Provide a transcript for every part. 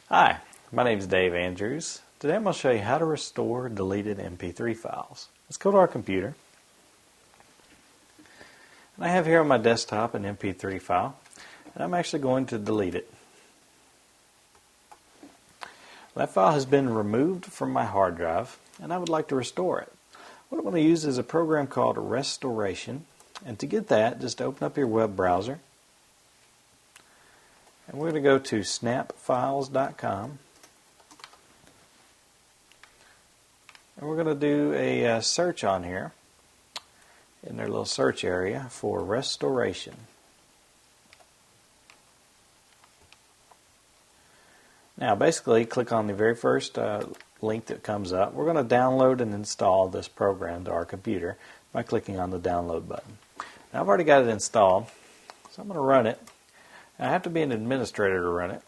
Hi, my name is Dave Andrews. Today I'm going to show you how to restore deleted MP3 files. Let's go to our computer. And I have here on my desktop an MP3 file, and I'm actually going to delete it. That file has been removed from my hard drive, and I would like to restore it. What I'm going to use is a program called Restoration, and to get that, just open up your web browser. And we're going to go to snapfiles.com. And we're going to do a search on here in their little search area for restoration. Now basically click on the very first link that comes up. We're going to download and install this program to our computer by clicking on the download button. Now I've already got it installed, so I'm going to run it. I have to be an administrator to run it.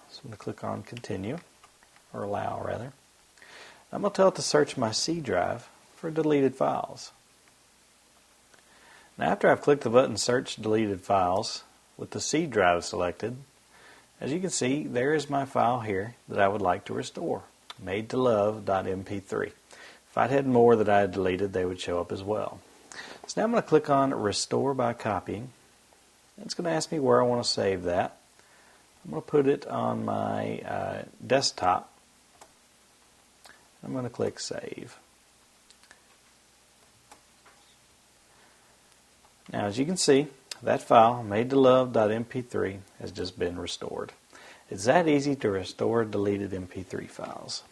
So I'm going to click on continue, or allow rather. I'm going to tell it to search my C drive for deleted files. Now after I've clicked the button search deleted files with the C drive selected, as you can see there is my file here that I would like to restore, madetolove.mp3. If I'd had more that I had deleted, they would show up as well. So now I'm going to click on restore by copying. It's going to ask me where I want to save that. I'm going to put it on my desktop. I'm going to click Save. Now as you can see, that file, madetolove.mp3, has just been restored. It's that easy to restore deleted MP3 files.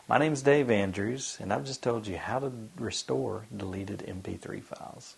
My name is Dave Andrews, and I've just told you how to restore deleted MP3 files.